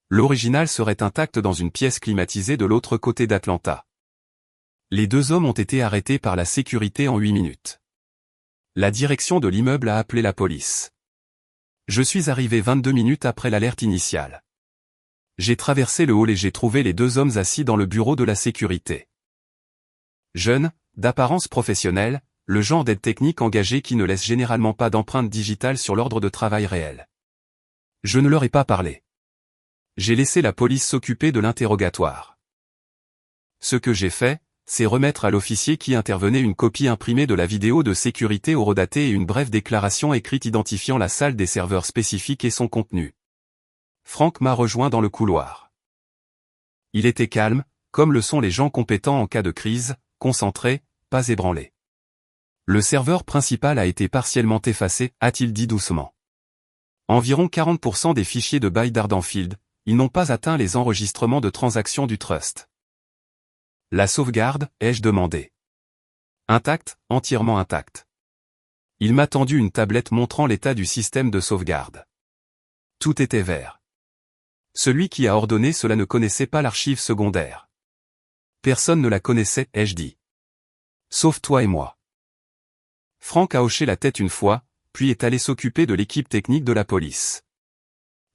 L'original serait intact dans une pièce climatisée de l'autre côté d'Atlanta. Les 2 hommes ont été arrêtés par la sécurité en 8 minutes. La direction de l'immeuble a appelé la police. Je suis arrivé 22 minutes après l'alerte initiale. J'ai traversé le hall et j'ai trouvé les 2 hommes assis dans le bureau de la sécurité. Jeunes, d'apparence professionnelle, le genre d'aide technique engagé qui ne laisse généralement pas d'empreinte digitale sur l'ordre de travail réel. Je ne leur ai pas parlé. J'ai laissé la police s'occuper de l'interrogatoire. Ce que j'ai fait, c'est remettre à l'officier qui intervenait une copie imprimée de la vidéo de sécurité horodatée et une brève déclaration écrite identifiant la salle des serveurs spécifiques et son contenu. Frank m'a rejoint dans le couloir. Il était calme, comme le sont les gens compétents en cas de crise, concentré, pas ébranlé. Le serveur principal a été partiellement effacé, a-t-il dit doucement. Environ 40% des fichiers de bail d'Ardenfield, ils n'ont pas atteint les enregistrements de transactions du trust. La sauvegarde, ai-je demandé. Intacte, entièrement intacte. Il m'a tendu une tablette montrant l'état du système de sauvegarde. Tout était vert. Celui qui a ordonné cela ne connaissait pas l'archive secondaire. Personne ne la connaissait, ai-je dit. Sauf toi et moi. Frank a hoché la tête une fois, puis est allé s'occuper de l'équipe technique de la police.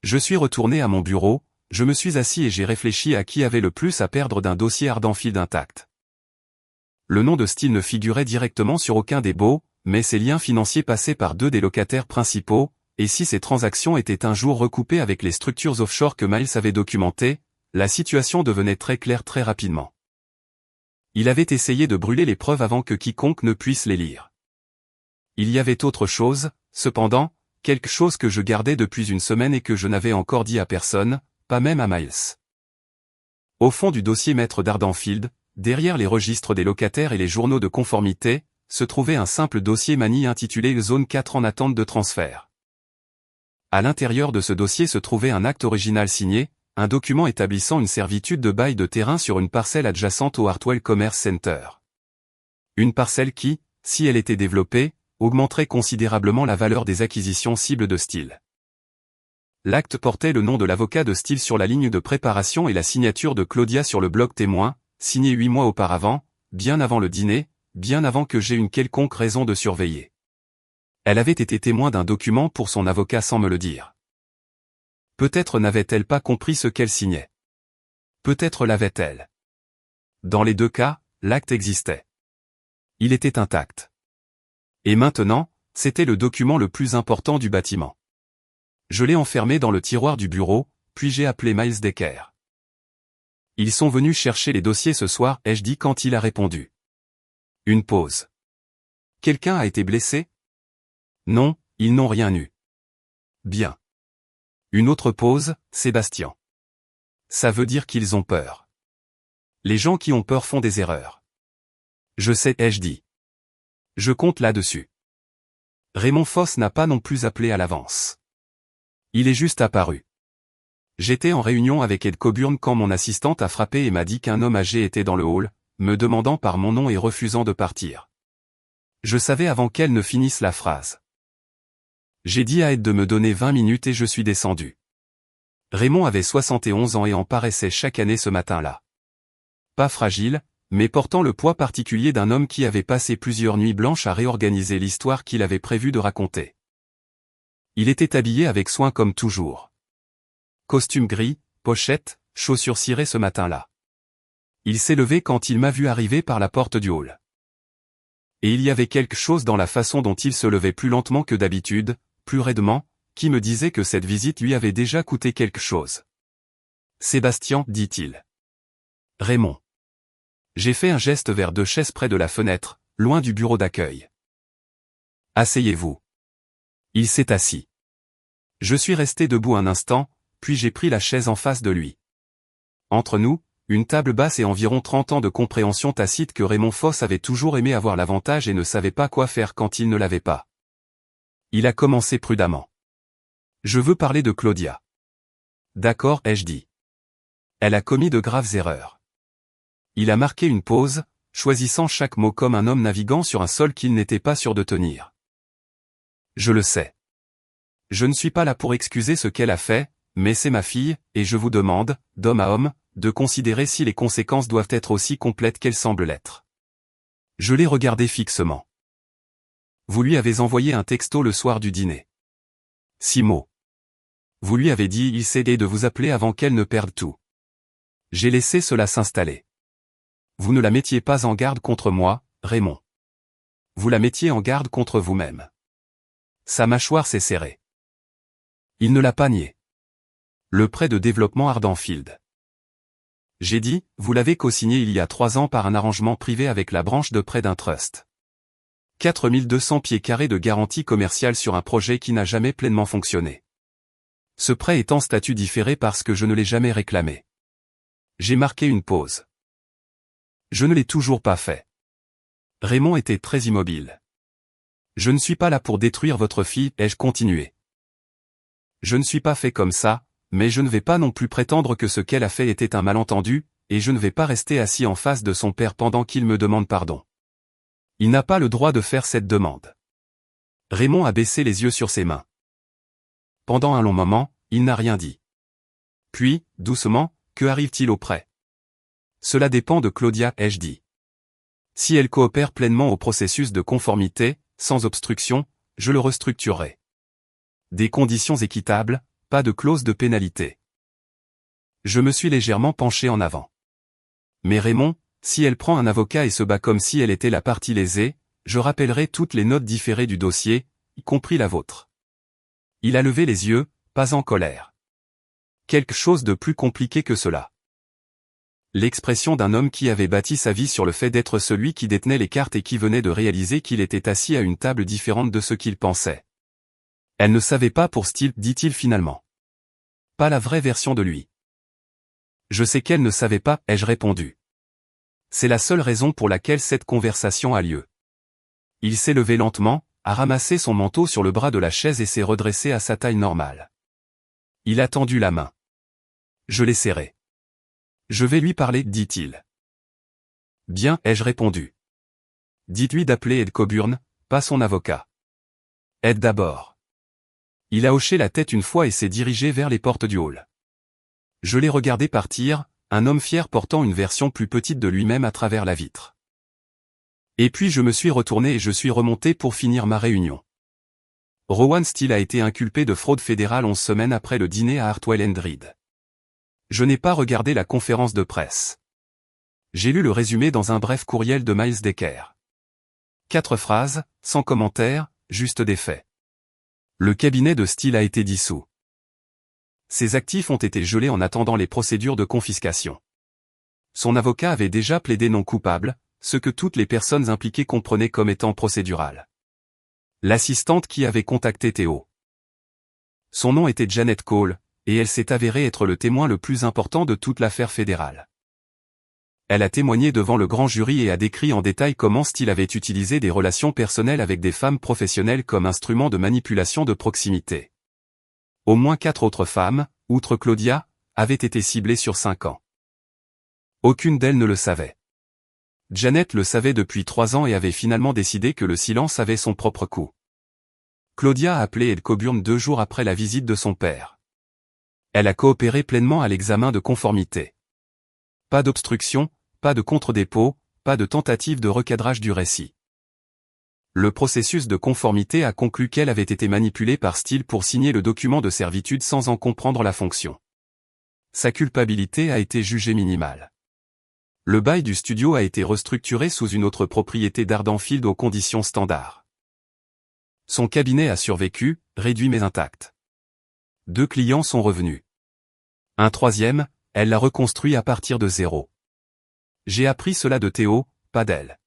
Je suis retourné à mon bureau, je me suis assis et j'ai réfléchi à qui avait le plus à perdre d'un dossier Ardenfield intact. Le nom de Steele ne figurait directement sur aucun des baux, mais ses liens financiers passaient par deux des locataires principaux, et si ces transactions étaient un jour recoupées avec les structures offshore que Miles avait documentées, la situation devenait très claire très rapidement. Il avait essayé de brûler les preuves avant que quiconque ne puisse les lire. Il y avait autre chose, cependant, quelque chose que je gardais depuis une semaine et que je n'avais encore dit à personne, pas même à Miles. Au fond du dossier maître d'Ardenfield, derrière les registres des locataires et les journaux de conformité, se trouvait un simple dossier manie intitulé Zone 4 en attente de transfert. À l'intérieur de ce dossier se trouvait un acte original signé, un document établissant une servitude de bail de terrain sur une parcelle adjacente au Hartwell Commerce Center. Une parcelle qui, si elle était développée, augmenterait considérablement la valeur des acquisitions cibles de Steele. L'acte portait le nom de l'avocat de Steele sur la ligne de préparation et la signature de Claudia sur le bloc témoin, signé 8 mois auparavant, bien avant le dîner, bien avant que j'aie une quelconque raison de surveiller. Elle avait été témoin d'un document pour son avocat sans me le dire. Peut-être n'avait-elle pas compris ce qu'elle signait. Peut-être l'avait-elle. Dans les deux cas, l'acte existait. Il était intact. Et maintenant, c'était le document le plus important du bâtiment. Je l'ai enfermé dans le tiroir du bureau, puis j'ai appelé Miles Decker. Ils sont venus chercher les dossiers ce soir, ai-je dit quand il a répondu. Une pause. Quelqu'un a été blessé ? Non, ils n'ont rien eu. Bien. Une autre pause, Sébastien. Ça veut dire qu'ils ont peur. Les gens qui ont peur font des erreurs. Je sais, ai-je dit. Je compte là-dessus. Raymond Foss n'a pas non plus appelé à l'avance. Il est juste apparu. J'étais en réunion avec Ed Coburn quand mon assistante a frappé et m'a dit qu'un homme âgé était dans le hall, me demandant par mon nom et refusant de partir. Je savais avant qu'elle ne finisse la phrase. J'ai dit à Ed de me donner 20 minutes et je suis descendu. Raymond avait 71 ans et en paraissait chaque année ce matin-là. Pas fragile, mais portant le poids particulier d'un homme qui avait passé plusieurs nuits blanches à réorganiser l'histoire qu'il avait prévu de raconter. Il était habillé avec soin comme toujours. Costume gris, pochette, chaussures cirées ce matin-là. Il s'est levé quand il m'a vu arriver par la porte du hall. Et il y avait quelque chose dans la façon dont il se levait plus lentement que d'habitude, plus raidement, qui me disait que cette visite lui avait déjà coûté quelque chose. Sébastien, dit-il. Raymond. J'ai fait un geste vers deux chaises près de la fenêtre, loin du bureau d'accueil. Asseyez-vous. Il s'est assis. Je suis resté debout un instant, puis j'ai pris la chaise en face de lui. Entre nous, une table basse et environ 30 ans de compréhension tacite que Raymond Foss avait toujours aimé avoir l'avantage et ne savait pas quoi faire quand il ne l'avait pas. Il a commencé prudemment. Je veux parler de Claudia. D'accord, ai-je dit. Elle a commis de graves erreurs. Il a marqué une pause, choisissant chaque mot comme un homme naviguant sur un sol qu'il n'était pas sûr de tenir. Je le sais. Je ne suis pas là pour excuser ce qu'elle a fait, mais c'est ma fille, et je vous demande, d'homme à homme, de considérer si les conséquences doivent être aussi complètes qu'elles semblent l'être. Je l'ai regardé fixement. Vous lui avez envoyé un texto le soir du dîner. 6 mots. Vous lui avez dit il s'est de vous appeler avant qu'elle ne perde tout. J'ai laissé cela s'installer. Vous ne la mettiez pas en garde contre moi, Raymond. Vous la mettiez en garde contre vous-même. Sa mâchoire s'est serrée. Il ne l'a pas nié. Le prêt de développement Ardenfield. J'ai dit, vous l'avez co-signé il y a 3 ans par un arrangement privé avec la branche de prêt d'un trust. 4200 pieds carrés de garantie commerciale sur un projet qui n'a jamais pleinement fonctionné. Ce prêt est en statut différé parce que je ne l'ai jamais réclamé. J'ai marqué une pause. Je ne l'ai toujours pas fait. Raymond était très immobile. Je ne suis pas là pour détruire votre fille, ai-je continué. Je ne suis pas fait comme ça, mais je ne vais pas non plus prétendre que ce qu'elle a fait était un malentendu, et je ne vais pas rester assis en face de son père pendant qu'il me demande pardon. Il n'a pas le droit de faire cette demande. Raymond a baissé les yeux sur ses mains. Pendant un long moment, il n'a rien dit. Puis, doucement, que arrive-t-il auprès? Cela dépend de Claudia, ai-je dit. Si elle coopère pleinement au processus de conformité, sans obstruction, je le restructurerai. Des conditions équitables, pas de clause de pénalité. Je me suis légèrement penché en avant. Mais Raymond, si elle prend un avocat et se bat comme si elle était la partie lésée, je rappellerai toutes les notes différées du dossier, y compris la vôtre. Il a levé les yeux, pas en colère. Quelque chose de plus compliqué que cela. L'expression d'un homme qui avait bâti sa vie sur le fait d'être celui qui détenait les cartes et qui venait de réaliser qu'il était assis à une table différente de ce qu'il pensait. Elle ne savait pas pour Steele, dit-il finalement. Pas la vraie version de lui. Je sais qu'elle ne savait pas, ai-je répondu. C'est la seule raison pour laquelle cette conversation a lieu. Il s'est levé lentement, a ramassé son manteau sur le bras de la chaise et s'est redressé à sa taille normale. Il a tendu la main. Je l'ai serré. Je vais lui parler, dit-il. Bien, ai-je répondu. Dites-lui d'appeler Ed Coburn, pas son avocat. Ed d'abord. Il a hoché la tête une fois et s'est dirigé vers les portes du hall. Je l'ai regardé partir, un homme fier portant une version plus petite de lui-même à travers la vitre. Et puis je me suis retourné et je suis remonté pour finir ma réunion. Rowan Steele a été inculpé de fraude fédérale 11 semaines après le dîner à Hartwell and Reed. Je n'ai pas regardé la conférence de presse. J'ai lu le résumé dans un bref courriel de Miles Decker. 4 phrases, sans commentaire, juste des faits. Le cabinet de Steele a été dissous. Ses actifs ont été gelés en attendant les procédures de confiscation. Son avocat avait déjà plaidé non coupable, ce que toutes les personnes impliquées comprenaient comme étant procédural. L'assistante qui avait contacté Theo. Son nom était Janet Cole, et elle s'est avérée être le témoin le plus important de toute l'affaire fédérale. Elle a témoigné devant le grand jury et a décrit en détail comment Steele avait utilisé des relations personnelles avec des femmes professionnelles comme instrument de manipulation de proximité. Au moins 4 autres femmes, outre Claudia, avaient été ciblées sur 5 ans. Aucune d'elles ne le savait. Janet le savait depuis 3 ans et avait finalement décidé que le silence avait son propre coût. Claudia a appelé Ed Coburn 2 jours après la visite de son père. Elle a coopéré pleinement à l'examen de conformité. Pas d'obstruction, pas de contre-dépôt, pas de tentative de recadrage du récit. Le processus de conformité a conclu qu'elle avait été manipulée par Steele pour signer le document de servitude sans en comprendre la fonction. Sa culpabilité a été jugée minimale. Le bail du studio a été restructuré sous une autre propriété d'Ardenfield aux conditions standards. Son cabinet a survécu, réduit mais intact. 2 clients sont revenus. Un troisième, elle l'a reconstruit à partir de zéro. J'ai appris cela de Theo, pas d'elle.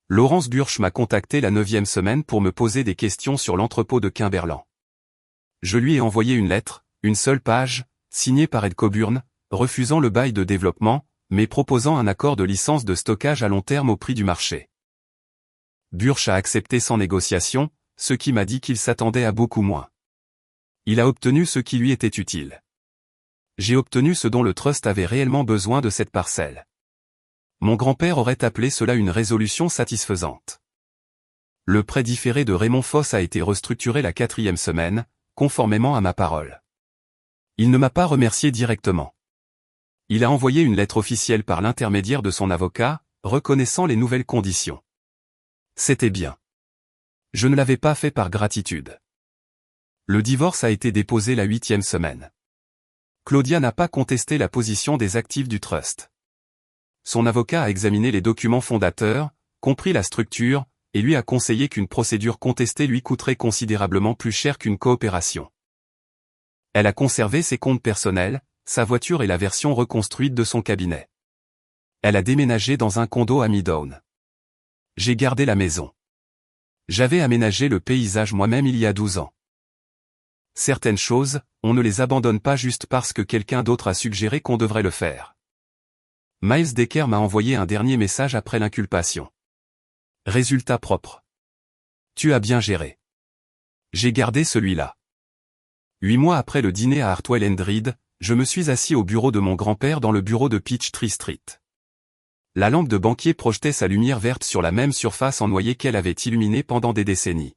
Laurence Burch m'a contacté la 9e semaine pour me poser des questions sur l'entrepôt de Kimberland. Je lui ai envoyé une lettre, une seule page, signée par Ed Coburn, refusant le bail de développement, mais proposant un accord de licence de stockage à long terme au prix du marché. Burch a accepté sans négociation, ce qui m'a dit qu'il s'attendait à beaucoup moins. Il a obtenu ce qui lui était utile. J'ai obtenu ce dont le trust avait réellement besoin de cette parcelle. Mon grand-père aurait appelé cela une résolution satisfaisante. Le prêt différé de Raymond Foss a été restructuré la 4e semaine, conformément à ma parole. Il ne m'a pas remercié directement. Il a envoyé une lettre officielle par l'intermédiaire de son avocat, reconnaissant les nouvelles conditions. C'était bien. Je ne l'avais pas fait par gratitude. Le divorce a été déposé la 8e semaine. Claudia n'a pas contesté la position des actifs du trust. Son avocat a examiné les documents fondateurs, compris la structure, et lui a conseillé qu'une procédure contestée lui coûterait considérablement plus cher qu'une coopération. Elle a conservé ses comptes personnels, sa voiture et la version reconstruite de son cabinet. Elle a déménagé dans un condo à Midtown. J'ai gardé la maison. J'avais aménagé le paysage moi-même il y a 12 ans. Certaines choses, on ne les abandonne pas juste parce que quelqu'un d'autre a suggéré qu'on devrait le faire. Miles Decker m'a envoyé un dernier message après l'inculpation. Résultat propre. Tu as bien géré. J'ai gardé celui-là. 8 mois après le dîner à Hartwell and Reed, je me suis assis au bureau de mon grand-père dans le bureau de Peachtree Street. La lampe de banquier projetait sa lumière verte sur la même surface en noyer qu'elle avait illuminée pendant des décennies.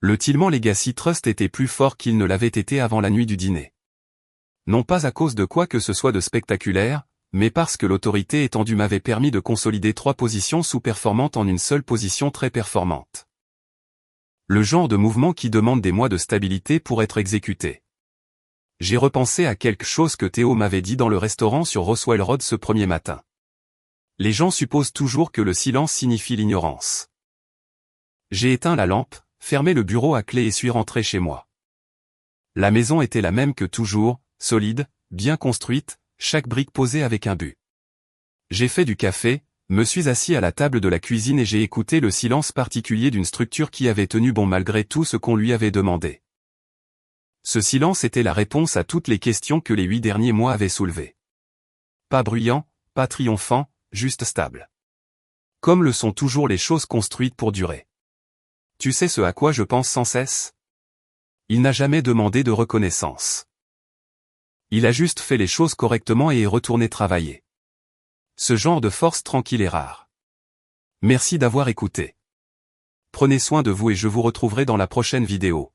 Le Tillman Legacy Trust était plus fort qu'il ne l'avait été avant la nuit du dîner. Non pas à cause de quoi que ce soit de spectaculaire, mais parce que l'autorité étendue m'avait permis de consolider 3 positions sous-performantes en une seule position très performante. Le genre de mouvement qui demande des mois de stabilité pour être exécuté. J'ai repensé à quelque chose que Théo m'avait dit dans le restaurant sur Roswell Road ce premier matin. Les gens supposent toujours que le silence signifie l'ignorance. J'ai éteint la lampe, fermé le bureau à clé et suis rentré chez moi. La maison était la même que toujours, solide, bien construite, chaque brique posée avec un but. J'ai fait du café, me suis assis à la table de la cuisine et j'ai écouté le silence particulier d'une structure qui avait tenu bon malgré tout ce qu'on lui avait demandé. Ce silence était la réponse à toutes les questions que les 8 derniers mois avaient soulevées. Pas bruyant, pas triomphant, juste stable. Comme le sont toujours les choses construites pour durer. Tu sais ce à quoi je pense sans cesse? Il n'a jamais demandé de reconnaissance. Il a juste fait les choses correctement et est retourné travailler. Ce genre de force tranquille est rare. Merci d'avoir écouté. Prenez soin de vous et je vous retrouverai dans la prochaine vidéo.